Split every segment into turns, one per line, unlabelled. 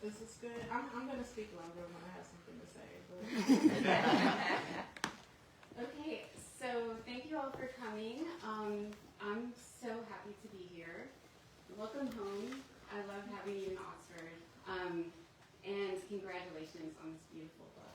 Is this good? I'm going to speak longer when I have something to say. But.
Okay, so thank you all for coming. I'm so happy to be here. Welcome home. I love having you in Oxford. And congratulations on this beautiful book.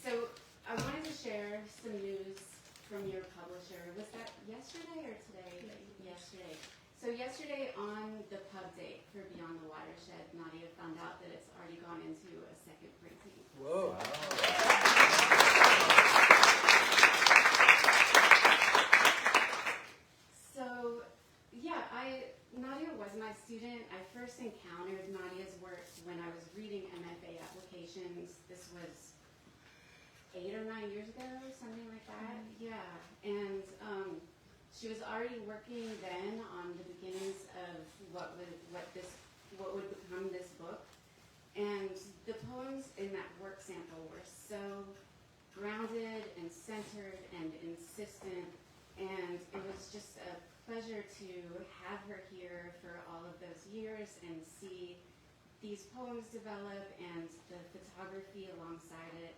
So I wanted to share some news from your publisher. Was that yesterday or today? Yesterday. So yesterday on the pub date for Beyond the Watershed, Nadia found out that it's already gone into a second printing.
Whoa.
So, yeah, Nadia was my student. I first encountered Nadia's work when I was reading MFA applications. This was 8 or 9 years ago, something like that. Mm-hmm. Yeah, and she was already working then on the beginnings of what would become this book. And the poems in that work sample were so grounded and centered and insistent, and it was just a pleasure to have her here for all of those years and see these poems develop and the photography alongside it.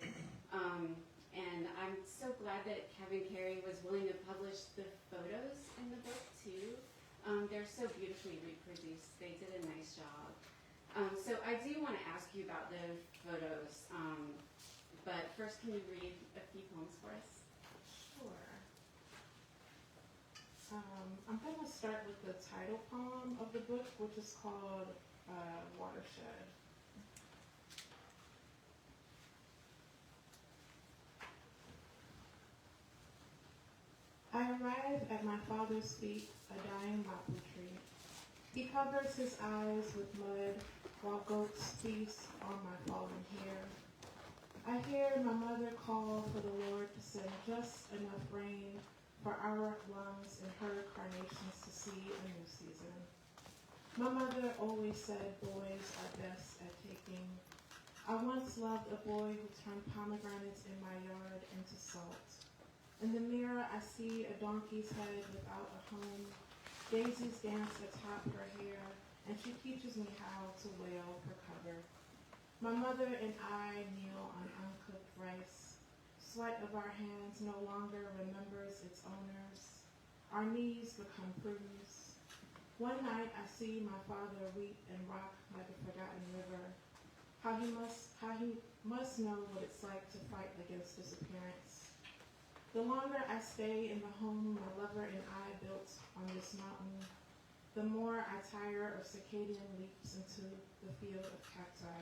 And I'm so glad that Kevin Carey was willing to publish the photos in the book too. They're so beautifully reproduced. They did a nice job. So I do want to ask you about the photos, but first can you read a few poems for us?
Sure. I'm going to start with the title poem of the book, which is called Watershed. I arrive at my father's feet, a dying maple tree. He covers his eyes with mud while goats feast on my fallen hair. I hear my mother call for the Lord to send just enough rain for our lungs and her carnations to see a new season. My mother always said boys are best at taking. I once loved a boy who turned pomegranates in my yard into salt. In the mirror, I see a donkey's head without a home. Daisies dance atop her hair, and she teaches me how to wail her cover. My mother and I kneel on uncooked rice. Sweat of our hands no longer remembers its owners. Our knees become bruised. One night I see my father weep and rock like a forgotten river. How he must know what it's like to fight against disappearance. The longer I stay in the home my lover and I built on this mountain, the more I tire of circadian leaps into the field of cacti.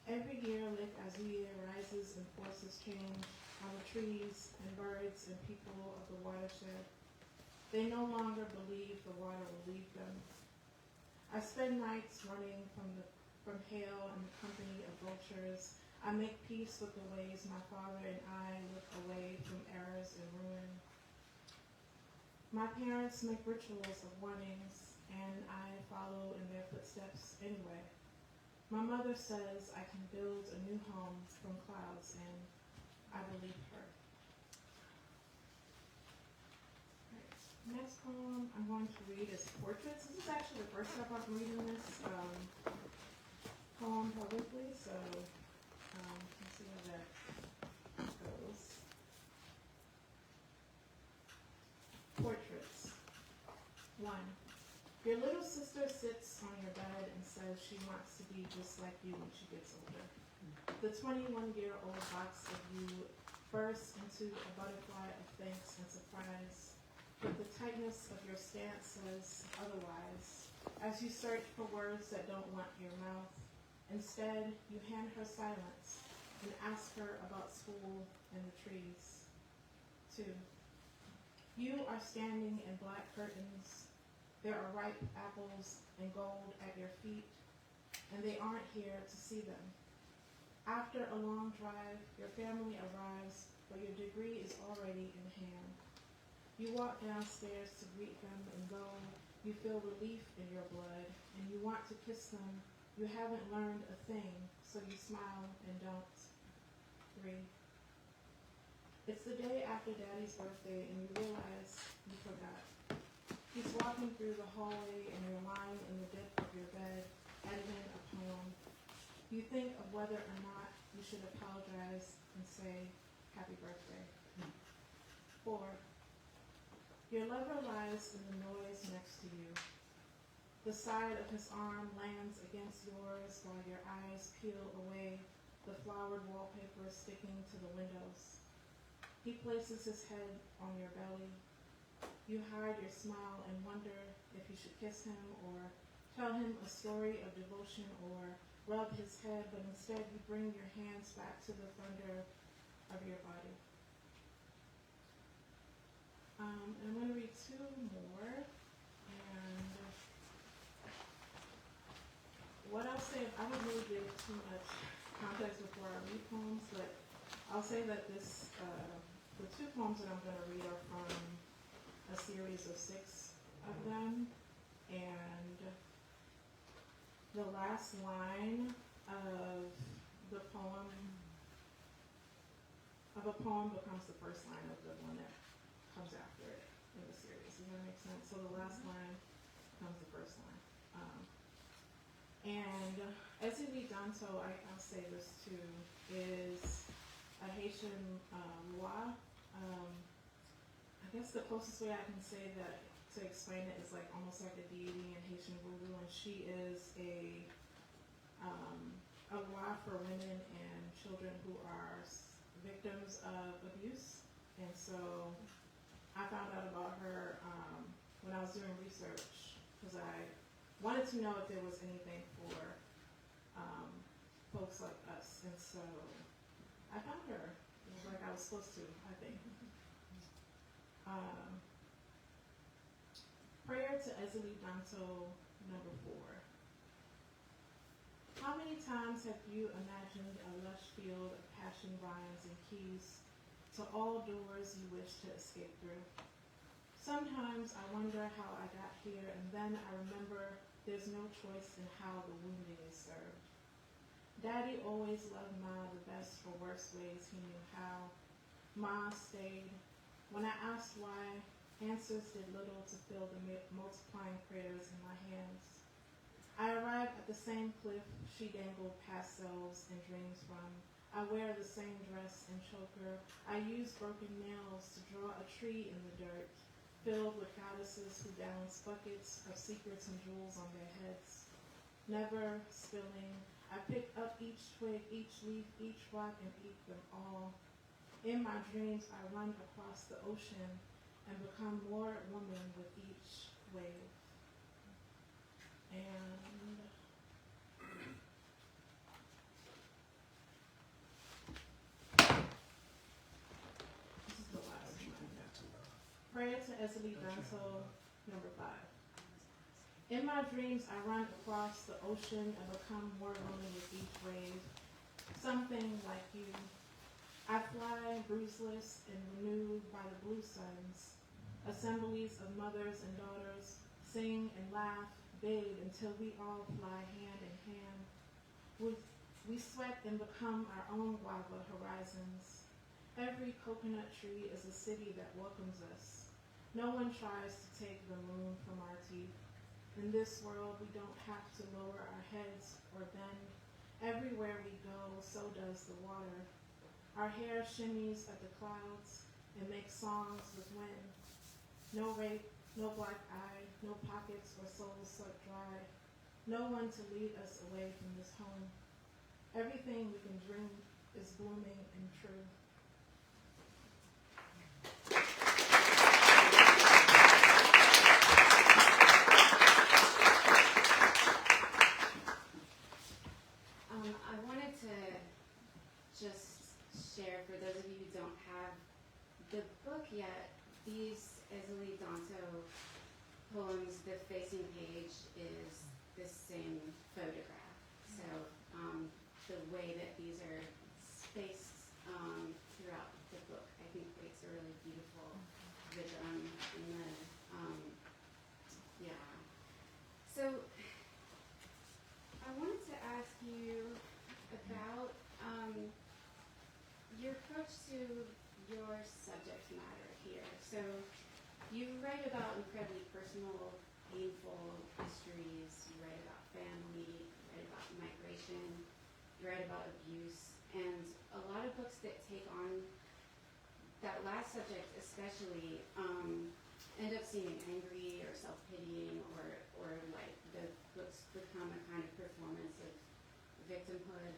Every year, Lake Azuye rises and forces change on the trees and birds and people of the watershed. They no longer believe the water will leave them. I spend nights running from hail and the company of vultures. I make peace with the ways my father and I look away from errors and ruin. My parents make rituals of warnings, and I follow in their footsteps anyway. My mother says I can build a new home from clouds, and I believe her. Right. Next poem I'm going to read is Portraits. This is actually the first time I'm reading this poem publicly, so let's see how that goes. Portraits. 1. Your little sister sits on your bed and says she wants to be just like you when she gets older. The 21-year-old box of you bursts into a butterfly of thanks and surprise, but the tightness of your stance says otherwise. As you search for words that don't want your mouth, instead you hand her silence and ask her about school and the trees. 2. You are standing in black curtains. There are ripe apples and gold at your feet, and they aren't here to see them. After a long drive, your family arrives, but your degree is already in hand. You walk downstairs to greet them and go. You feel relief in your blood, and you want to kiss them. You haven't learned a thing, so you smile and don't. 3. It's the day after Daddy's birthday, and you realize you forgot. He's walking through the hallway, and you're lying in the depth of your bed, editing a poem. whether or not you should apologize and say happy birthday. 4. Your lover lies in the noise next to you. The side of his arm lands against yours while your eyes peel away the flowered wallpaper sticking to the windows. He places his head on your belly. You hide your smile and wonder if you should kiss him or tell him a story of devotion or rub his head, but instead you bring your hands back to the thunder of your body. I'm going to read 2 more, and what I'll say, I don't really give too much context before I read poems, but I'll say that this, the 2 poems that I'm going to read are from a series of 6 of them, and the last line of a poem becomes the first line of the one that comes after it in the series. Does that make sense? So the last line becomes the first line. And Ezeli Danto, I'll say this too, is a Haitian Loa. I guess the closest way I can say that to explain it is like almost like a deity in Haitian voodoo, and she is a Loa for women and children who are victims of abuse. And so I found out about her when I was doing research because I wanted to know if there was anything for folks like us. And so I found her. It was like I was supposed to, I think. Prayer to Ezeli Danto, number 4. How many times have you imagined a lush field of passion vines and keys to all doors you wish to escape through? Sometimes I wonder how I got here, and then I remember there's no choice in how the wounding is served. Daddy always loved Ma the best for worst ways he knew how. Ma stayed. When I asked why, answers did little to fill the multiplying prayers in my hands. I arrive at the same cliff she dangled past selves and dreams from. I wear the same dress and choker. I use broken nails to draw a tree in the dirt, filled with goddesses who balance buckets of secrets and jewels on their heads. Never spilling, I pick up each twig, each leaf, each rock, and eat them all. In my dreams, I run across the ocean and become more woman with each wave. And this is the last one. Prayer to Ezeli Danto, number 5. In my dreams, I run across the ocean and become more woman with each wave. Something like you. I fly bruiseless and renewed by the blue suns. Assemblies of mothers and daughters sing and laugh, bathe until we all fly hand in hand. We sweat and become our own guava horizons. Every coconut tree is a city that welcomes us. No one tries to take the moon from our teeth. In this world, we don't have to lower our heads or bend. Everywhere we go, so does the water. Our hair shimmies at the clouds and makes songs with wind. No rape, no black eye, no pockets or souls sucked dry. No one to lead us away from this home. Everything we can dream is blooming and true.
I wanted to just share, for those of you who don't have the book yet, these Ezeli Danto poems, the facing page is the same photograph. So the way that these are spaced throughout the book, I think creates a really beautiful rhythm in the, yeah. So I wanted to ask you about your approach to your subject matter here. So you write about incredibly personal, painful histories. You write about family. You write about migration. You write about subject especially, end up seeming angry or self-pitying, or like the books become a kind of performance of victimhood.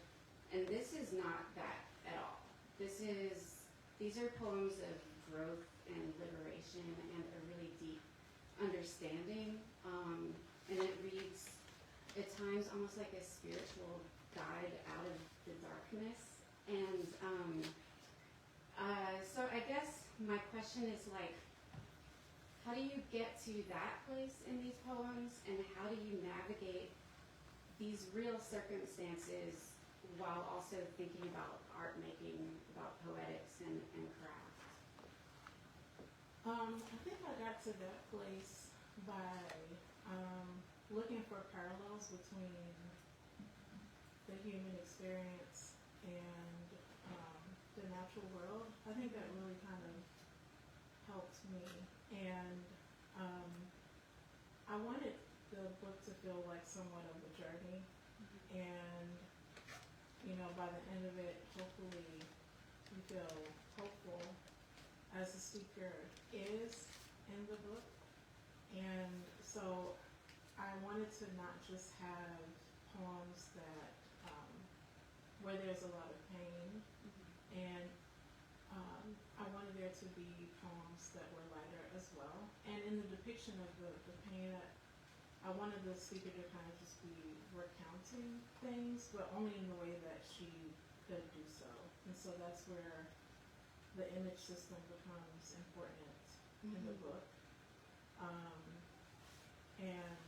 And this is not that at all. These are poems of growth and liberation and a really deep understanding. And it reads at times almost like a spiritual guide out of the darkness. And so I guess my question is like, how do you get to that place in these poems, and how do you navigate these real circumstances while also thinking about art making, about poetics and craft?
I think I got to that place by looking for parallels between the human experience and the natural world. I think that really kind of helped me, and I wanted the book to feel like somewhat of a journey, and by the end of it, hopefully you feel hopeful as the speaker is in the book. And so I wanted to not just have poems that where there's a lot of pain, and I wanted there to be poems that were lighter as well. And in the depiction of the pain, I wanted the speaker to kind of just be recounting things, but only in the way that she could do so. And so that's where the image system becomes important in the book. And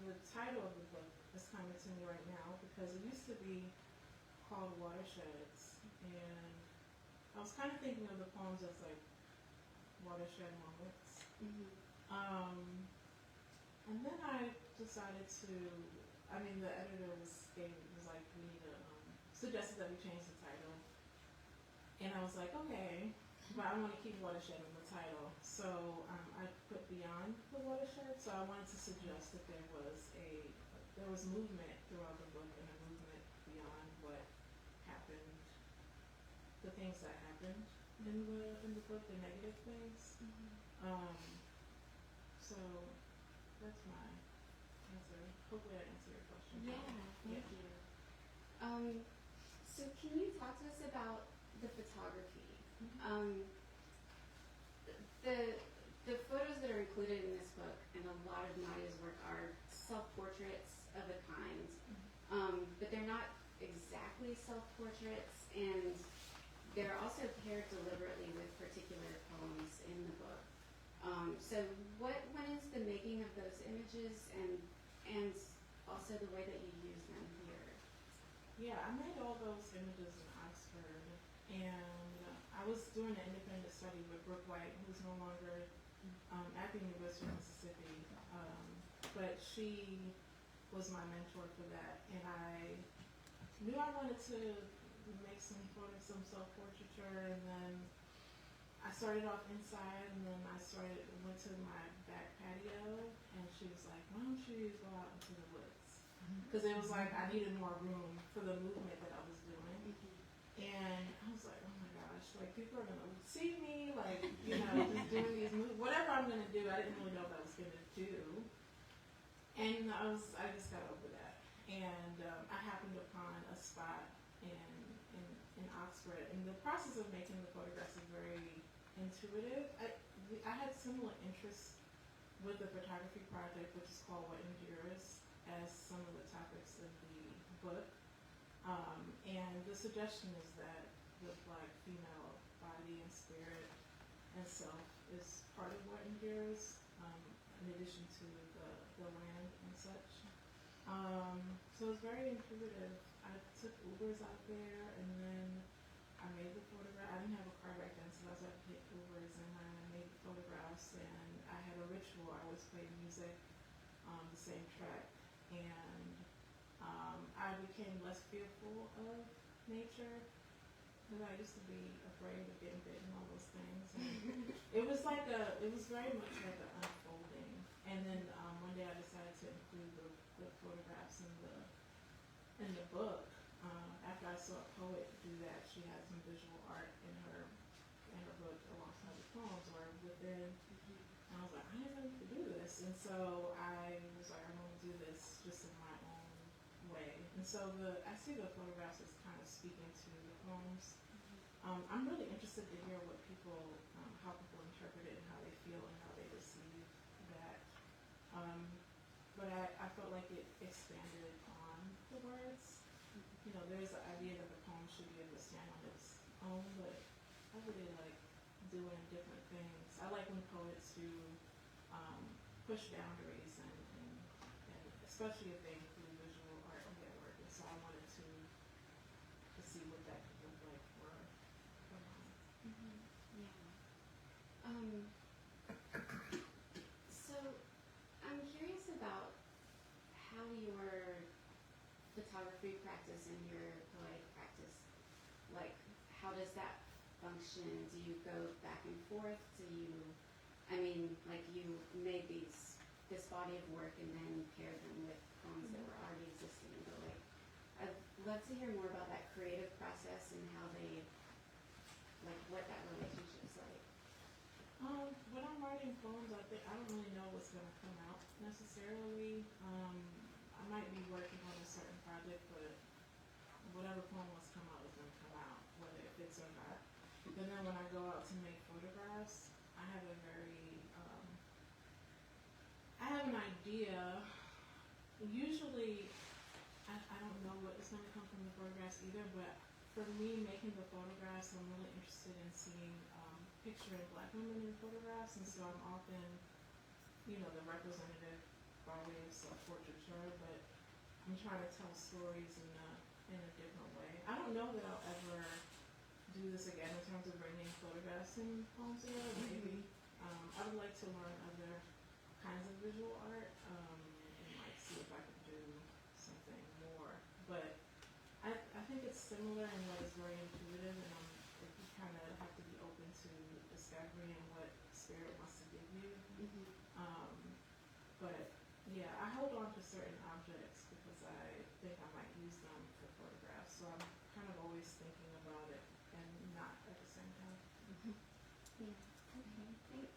the title of the book is coming to me right now because it used to be called Watersheds, and I was kind of thinking of the poems as like watershed moments. And then I decided to, the editor was like, we need to, suggested that we change the title. And I was like, okay, but I want to keep watershed in the title. So I put Beyond the Watershed. So I wanted to suggest that there was movement throughout the book, and a movement beyond what happened, the things that happened in the book, the negative things. So that's my answer. Hopefully I answer your question.
Yeah, thank you. So can you talk to us about the photography? The photos that are included in this book and a lot of Nadia's work are self-portraits of a kind, but they're not exactly self-portraits, and they're also paired deliberately with particular poems in the book. So what went into the making of those images, and also the way that you use them here?
Yeah, I made all those images in Oxford, and I was doing an independent study with Brooke White, who's no longer at the University of Mississippi, but she was my mentor for that, and I knew I wanted to make some self-portraiture, and then I started off inside, and then went to my back patio, and she was like, why don't you go out into the woods? Because it was like I needed more room for the movement that I was doing. And I was like, oh my gosh, like people are gonna see me, like, just doing these moves. Whatever I'm gonna do, I didn't really know what I was gonna do. And I just got over that. And I happened upon a spot in Oxford, and the process of making the photographs is very intuitive. I had similar interests with the photography project, which is called What Endures, as some of the topics of the book. And the suggestion is that the Black female body and spirit and self is part of what endures, in addition to the land and such. So it's very intuitive. I took Ubers out there, and then I made the photograph. I didn't have a car back then, so I was able to take Ubers, and I made the photographs, and I had a ritual. I always played music, the same track, and I became less fearful of nature, because I used to be afraid of getting bit and all those things. And it was very much like an unfolding. And then one day I decided to include the photographs in the book. After I saw a poet do that, she had some visual art in her book alongside the poems or within. And I was like, I never need to do this. And so I was like, I'm going to do this just in my own way. And so I see the photographs as kind of speaking to the poems. I'm really interested to hear what people, how people interpret it and how they feel and how they receive that. But I felt like it expanded on the words. You know, there's the idea that the poem should be able to stand on its own, but I really like doing different things. I like when poets do push boundaries and especially if they include visual art in their work. And so I wanted to see what that could look like for mine.
Yeah. So I'm curious about how your photography practice and your poetic practice, like, how does that function? Do you go back and forth? Like, you made this body of work and then paired them with poems that were already existing, but like, I'd love to hear more about that creative process and how what that relationship's like.
When I'm writing poems, I don't really know what's going to come out necessarily. I might be working on a certain project, but whatever poem wants to come out is going to come out, whether it fits or not. And then when I go out to make photographs, I have an idea. Usually, I don't know what is going to come from the photographs either, but for me, making the photographs, I'm really interested in seeing picturing Black women in photographs, and so I'm often, the representative by way of self-portraiture, but I'm trying to tell stories in a different way. I don't know that I'll ever do this again in terms of bringing photographs and poems together, maybe. I would like to learn other kinds of visual art and like see if I can do something more. But I think it's similar in what is very intuitive, and you kind of have to be open to discovery and what spirit wants to give you. But yeah, I hold on to certain objects because I think I might use them for photographs. So I'm kind of always thinking about it and not at the same time.
Yeah. Okay. Thanks.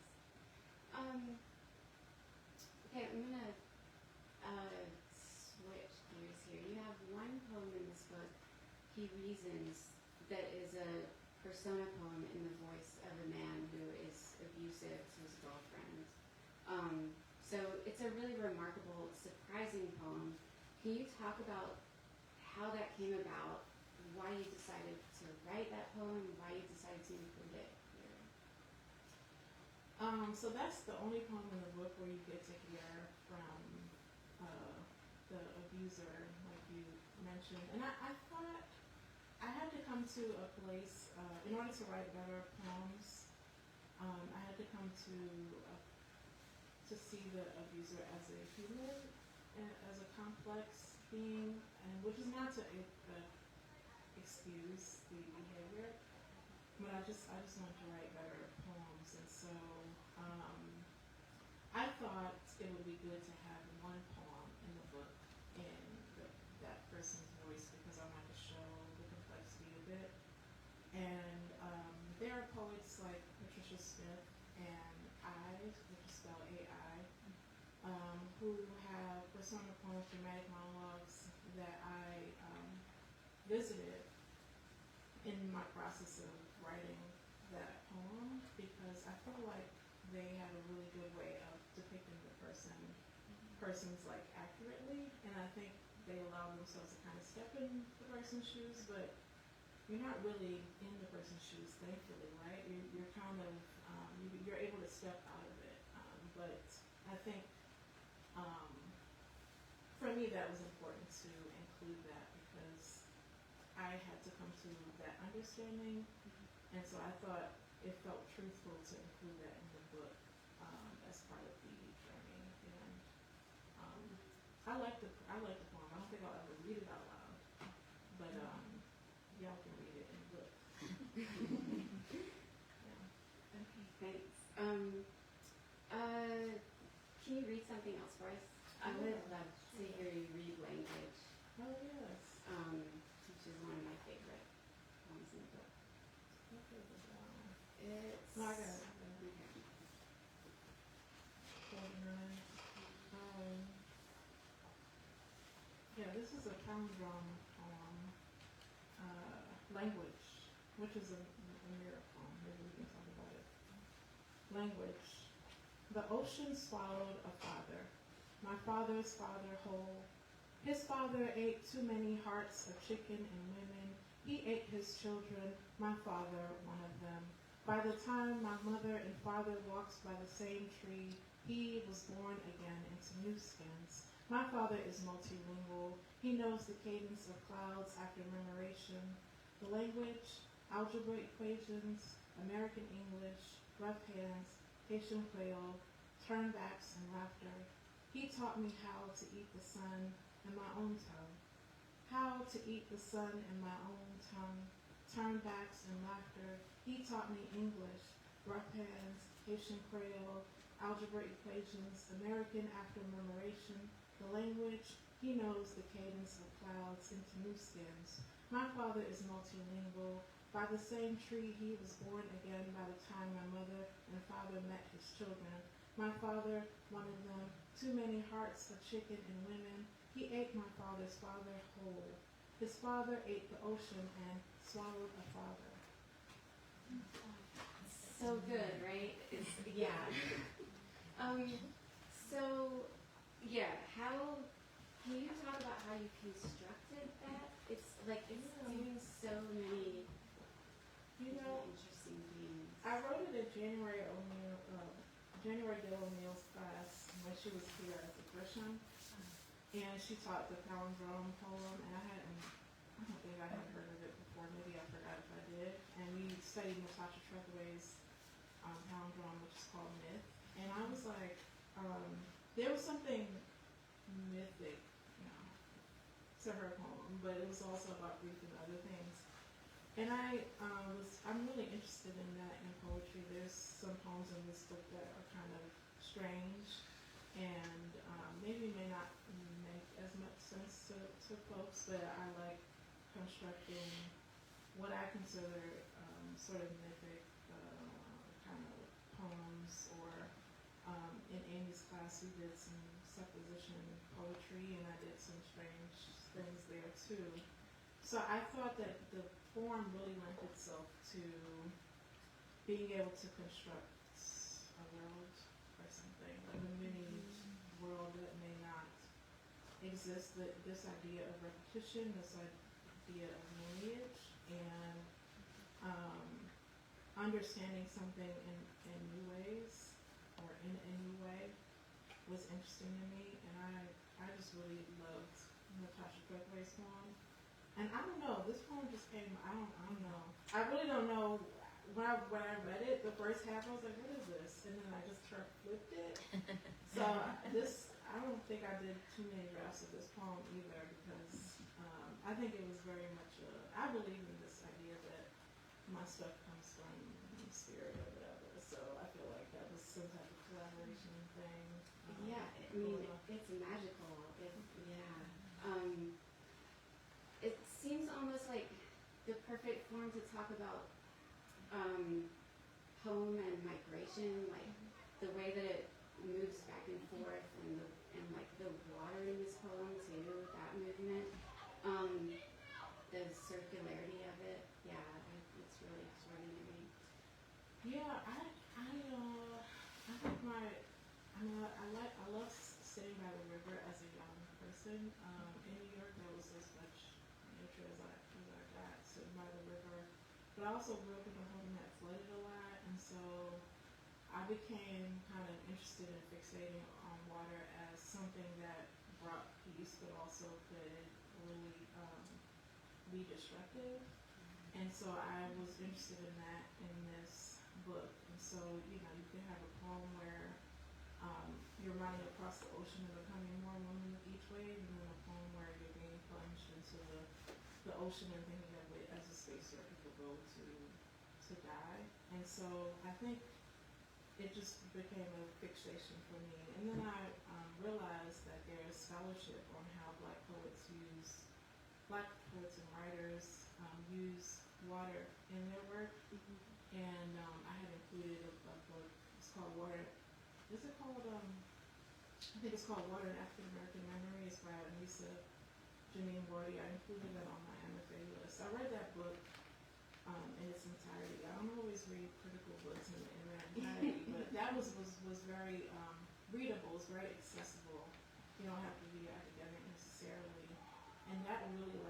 Okay, I'm gonna switch gears here. You have one poem in this book, He Reasons, that is a persona poem in the voice of a man who is abusive to his girlfriend. So it's a really remarkable, surprising poem. Can you talk about how that came about, why you decided to write that poem, why you decided to include it here?
So that's the only poem in the book where you get to hear from the abuser, like you mentioned. And I thought I had to come to a place, in order to write better poems, I had to come to see the abuser as a human, and as a complex being, and which is not to excuse the behavior, but I just wanted to write better poems, and so I thought it would be good to have one poem in the book in that person's voice because I wanted to show the complexity of it. And there are poets like Patricia Smith and which is spelled A-I, who have persona poems, dramatic monologues that I visited in my process of writing that poem because I feel like they have a really good way of depicting the person's like accurately, and I think they allow themselves to kind of step in the person's shoes, but you're not really in the person's shoes, thankfully, right? You're kind of you're able to step out of it, but I think for me that was important to include that because I had to come to that understanding, and so I thought it felt truthful to include that in the book as part of the journey. And I like the poem. I don't think I'll ever read it out loud, but y'all can read it in the book. Yeah.
Okay, thanks. Can you read something else for us? I would love to hear you read language.
Oh yes.
Which is one of my favorite poems in the book.
Okay,
It's
no, I got it. Yeah, this is a palindrome poem, language, which is a miracle. Maybe we can talk about it. Language. The ocean swallowed a father, my father's father whole. His father ate too many hearts of chicken and women. He ate his children, my father, one of them. By the time my mother and father walked by the same tree, he was born again into new skins. My father is multilingual. He knows the cadence of clouds after memoration. The language, algebra equations, American English, rough hands, Haitian Creole, turnbacks and laughter. He taught me how to eat the sun in my own tongue. How to eat the sun in my own tongue. Turnbacks and laughter. He taught me English, rough hands, Haitian Creole, algebra equations, American after memoration, the language. He knows the cadence of clouds into new skins. My father is multilingual. By the same tree he was born again by the time my mother and father met his children. My father, one of them, too many hearts of chicken and women. He ate my father's father whole. His father ate the ocean and swallowed a father.
So good, right? It's, yeah. How can you talk about how you constructed that? It's like it's doing so many interesting things.
I wrote it at January O'Neill's class when she was here as a freshman, and she taught the palindrome poem, and I don't think I had heard of it before. Maybe I forgot if I did. And we studied Natasha Trethewey's palindrome, which is called Myth, and I was like, there was something mythic, to her poem, but it was also about grief and other things. And I'm really interested in that in poetry. There's some poems in this book that are kind of strange and maybe may not make as much sense to folks, but I like constructing what I consider sort of mythic kind of poems, or in Amy's class we did some supposition poetry, and I did some strange things there too. So I thought that the form really lent itself to being able to construct a world or something, like a mini world that may not exist. This idea of repetition, this idea of lineage, and understanding something in new ways, or in a new way, was interesting to me, and I just really loved Natasha Trethewey's poem. And I don't know, this poem just came, I don't know. I really don't know. When I read it, the first half, I was like, what is this? And then I just flipped it. So I don't think I did too many drafts of this poem either, because I think it was very much I believe in this idea that my stuff comes from spirit or whatever. So I feel like that was some type of collaboration thing.
I mean, it's magical. It seems almost like the perfect form to talk about home and migration, like the way that it moves back and forth, and like the water in this poem too, that movement, the circularity of it. Yeah, it's really extraordinary.
Yeah, I think I love sitting by the river as a young person. In New York, there was as much nature as I got sitting by the river. But I also grew up in a home that flooded a lot, and so I became kind of interested in fixating on water as something that brought peace, but also could really be destructive. And so I was interested in that in this book. And so, you can have a poem where you're running across the ocean and becoming more woman with each wave, and then a poem where you're being plunged into the ocean and thinking of it as a space where people go to die. And so I think it just became a fixation for me. And then I realized that there's scholarship on how Black poets and writers use water in their work. Mm-hmm. And I had included a book. It's called Water. Is it called? I think it's called Water and African American Memory. It's by Melissa I included it on my MFA list. I read that book in its entirety. I don't always read critical books in their entirety, but that was very readable. It's very accessible. You don't have to be academic necessarily, and that really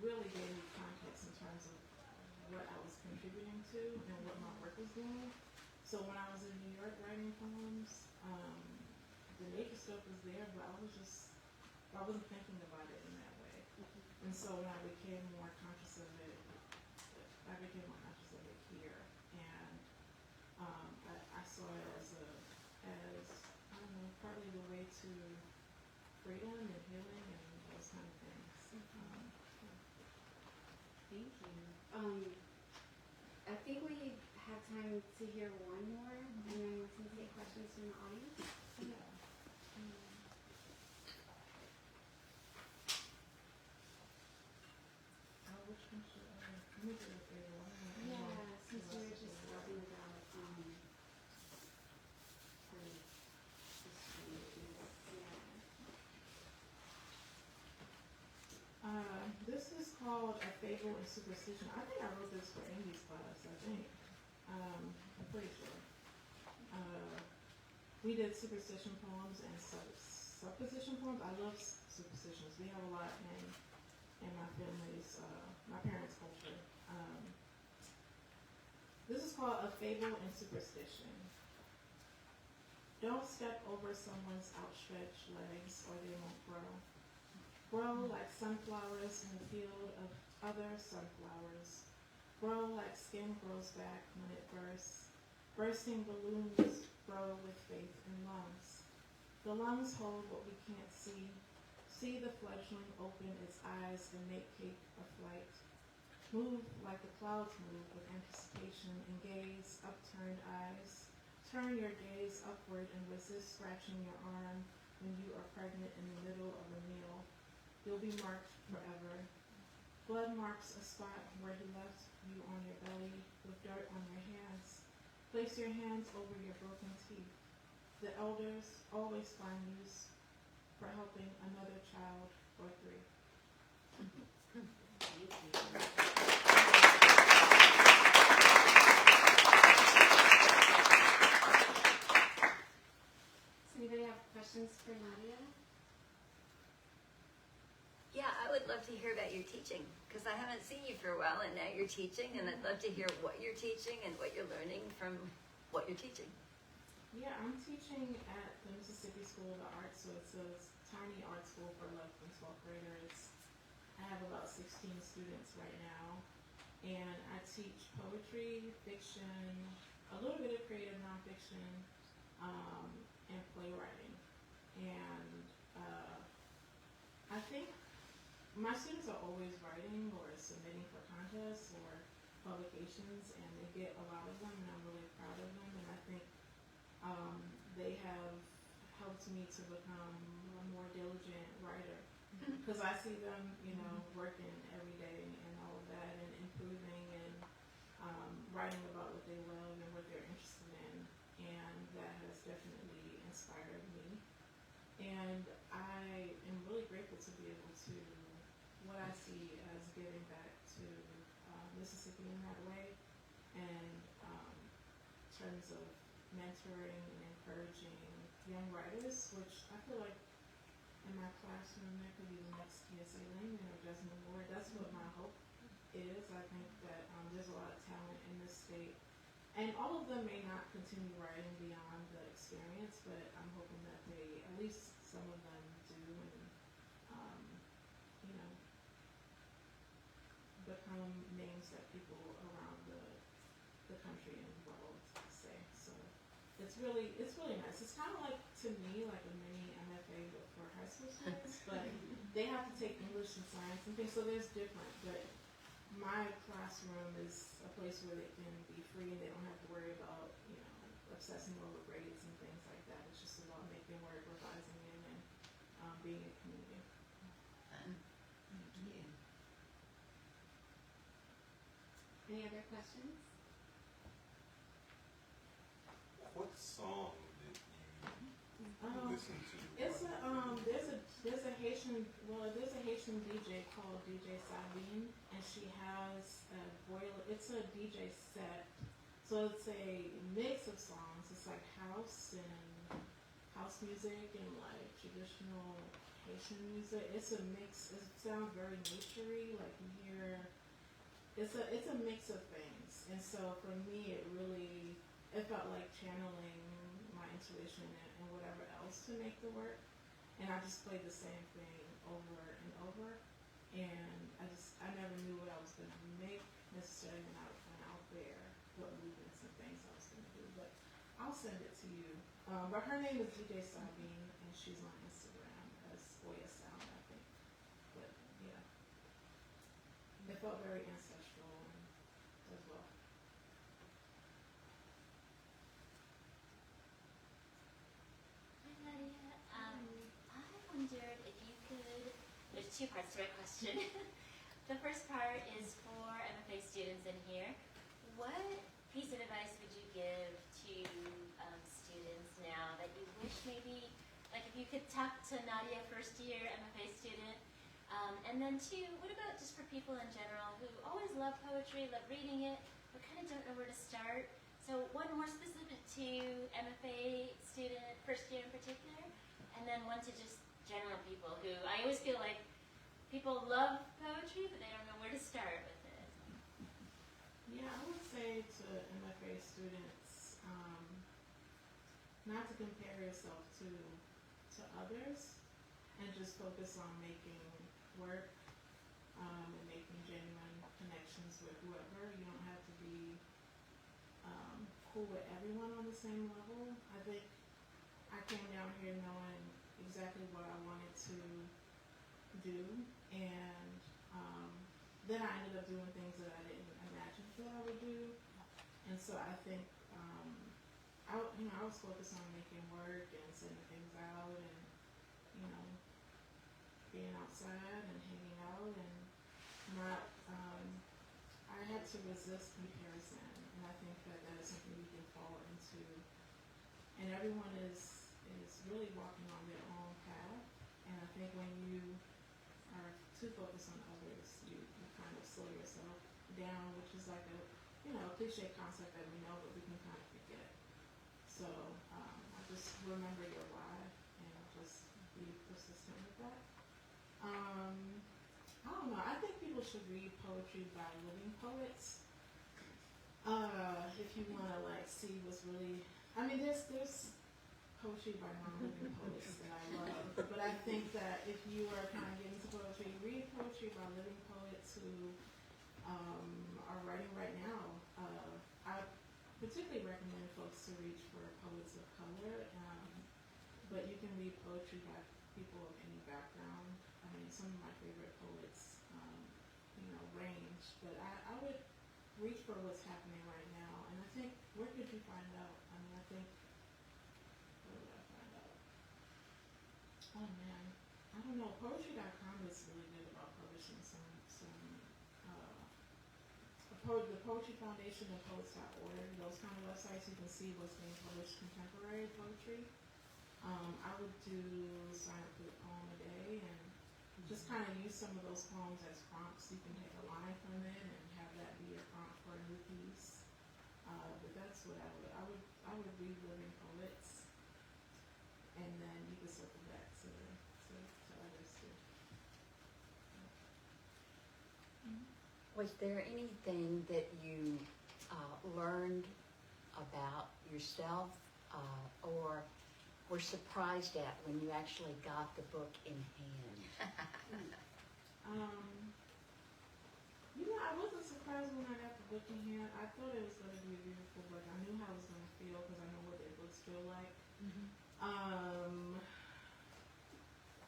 really gave me context in terms of what I was contributing to and what my work was doing. So when I was in New York writing poems, the nature stuff was there, but I wasn't thinking about it in that way. And so when I became more conscious of it, here, and I saw it as I don't know, partly the way to freedom and healing and those kind of things.
Thank you. I think we have time to hear one more, and then we can take questions from the audience.
Yeah. Which one should I? Let me do the favorite one.
Yeah, since we were just talking about the
this is called A Fable and Superstition. I think I wrote this for Amy's class, I'm pretty sure. We did superstition poems and supposition poems. I love superstitions. We have a lot in my family's, my parents' culture. This is called A Fable and Superstition. Don't step over someone's outstretched legs or they won't grow. Grow like sunflowers in the field of other sunflowers. Grow like skin grows back when it bursts. Bursting balloons grow with faith in lungs. The lungs hold what we can't see. See the fledgling open its eyes and make cake a flight. Move like the clouds move with anticipation and gaze upturned eyes. Turn your gaze upward and resist scratching your arm when you are pregnant in the middle of a meal. You'll be marked forever. Blood marks a spot where he left you on your belly with dirt on your hands. Place your hands over your broken teeth. The elders always find use for helping another child or three.
Thank you. Does anybody have questions for Nadia?
Yeah, I would love to hear about your teaching, because I haven't seen you for a while, and now you're teaching, and I'd love to hear what you're teaching and what you're learning from what you're teaching.
Yeah, I'm teaching at the Mississippi School of the Arts, so it's a tiny art school for 11th and 12th graders. I have about 16 students right now, and I teach poetry, fiction, a little bit of creative nonfiction, and playwriting. And I think my students are always writing or submitting for contests or publications, and they get a lot of them, and I'm really proud of them. And I think they have helped me to become a more diligent writer, because I see them, working every day and all of that, and improving and writing about what they love and what they're interested in, and that has definitely inspired me. And I am really grateful to be able to, what I see as giving back to Mississippi in that way, and in terms of mentoring and encouraging young writers, which I feel like in my classroom there could be the next TSA Lehman or Desmond Ward. That's what my hope is. I think that there's a lot of talent in this state, and all of them may not continue writing beyond the experience, but I'm hoping that they, at least some of them, do, and become names that people around the country and the world say. So it's really nice. It's kind of like, to me, like a mini MFA but for high school students, but they have to take English and science and things, so there's different. But my classroom is a place where they can be free and they don't have to worry about, obsessing over grades and things like that. It's just about making work, revising it, and being a community.
Thank you.
Any other questions?
What song did you listen to?
It's there's a Haitian there's a Haitian DJ called DJ Sabine, and she has a boiler. It's a DJ set, so it's a mix of songs. It's like house and house music and like traditional Haitian music. It's a mix. It sounds very naturey. Like you hear, it's a mix of things. And so for me, it felt like channeling my intuition and whatever else to make the work. And I just played the same thing over and over. And I never knew what I was going to make necessarily when I went out there, what movements and things I was going to do. But I'll send it to you. But her name is DJ Sabine, and she's on Instagram as Oya Sound, I think. But yeah, it felt very ancestral as well.
Hi Nadia. I wondered if you could, there's two parts to my question. The first part is for MFA students in here. What piece of advice would you give to students now that you wish maybe, like if you could talk to Nadia, first year MFA student, and then two, what about just for people in general who always love poetry, love reading it, but kind of don't know where to start? So one more specific to MFA student, first year in particular, and then one to just general people who, I always feel like people love poetry, but they don't know where to start with it.
Yeah, I would say to MFA students, not to compare yourself to others, and just focus on making work and making genuine connections with whoever. You don't have to be cool with everyone on the same level. I think I came down here knowing exactly what I wanted to do, and then I ended up doing things that I didn't imagine that I would do. And so I think I was focused on making work and sending things out, and being outside and hanging out, and not. I had to resist comparison, and I think that is something we can fall into. And everyone is really walking on their own path, and I think when you are too focused on others, you kind of slow yourself down, which is like a cliche concept that we know, but we can kind of forget. So I just remember your why and just be persistent with that. I don't know. I think people should read poetry by living poets. If you want to see what's really, there's poetry by non-living poets that I love, but I think that if you are kind of getting into poetry, read poetry by living poets who are writing right now. I particularly recommend folks to reach for poets of color, but you can read poetry by people of any background. Some of my favorite poets, range, but I would reach for what's happening right now, and I think, where could you find out? I think, where would I find out? Oh man, I don't know. Poetry.com is really good about publishing the Poetry Foundation and Poets.org, those kind of websites, you can see what's being published contemporary poetry. I would sign up for the poem a day and just kind of use some of those poems as prompts. You can take a line from it and have that be your prompt for a new piece. But that's what I would read living poets, and then you can circle back to others too.
Was there anything that you learned about yourself or were surprised at when you actually got the book in hand?
I wasn't surprised when I got the book in hand. I thought it was going to be a beautiful book. I knew how it was going to feel because I know what their books feel like.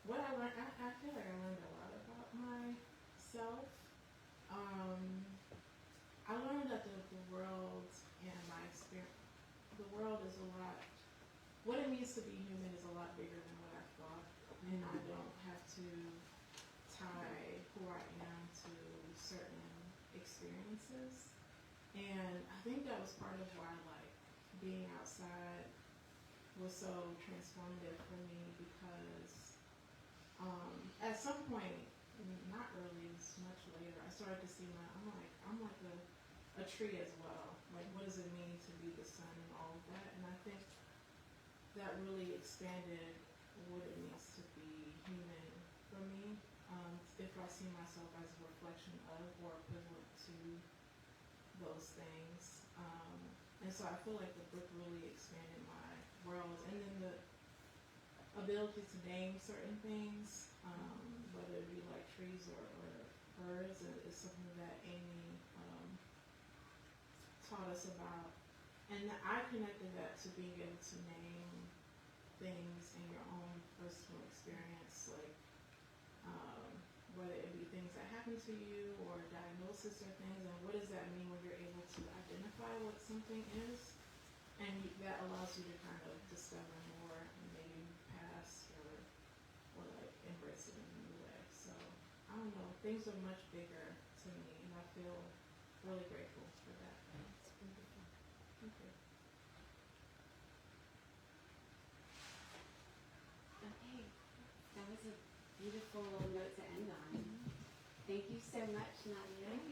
What I learned, I feel like I learned a lot about myself. I learned that the world and my experience, the world is a lot, what it means to be human is a lot bigger than what I thought, and I don't have to tie who I am to certain experiences. And I think that was part of why being outside was so transformative for me, because At some point, not really, it's much later, I started to see I'm like a tree as well. Like, what does it mean to be the sun and all of that? And I think that really expanded what it means to be human for me. If I see myself as a reflection of or equivalent to those things. And so I feel like the book really expanded my world. And then the ability to name certain things, whether it be like trees or birds, is something that Amy taught us about. And I connected that to being able to name things in your own personal experience, like whether it be things that happen to you or diagnosis or things, and what does that mean when you're able to identify what something is, and that allows you to kind of discover more and maybe pass or like embrace it in a new way. So I don't know, things are much bigger to me, and I feel really grateful for that.
It's wonderful.
Thank you.
Okay, that was a beautiful note to end on. Thank you so much, Nadia.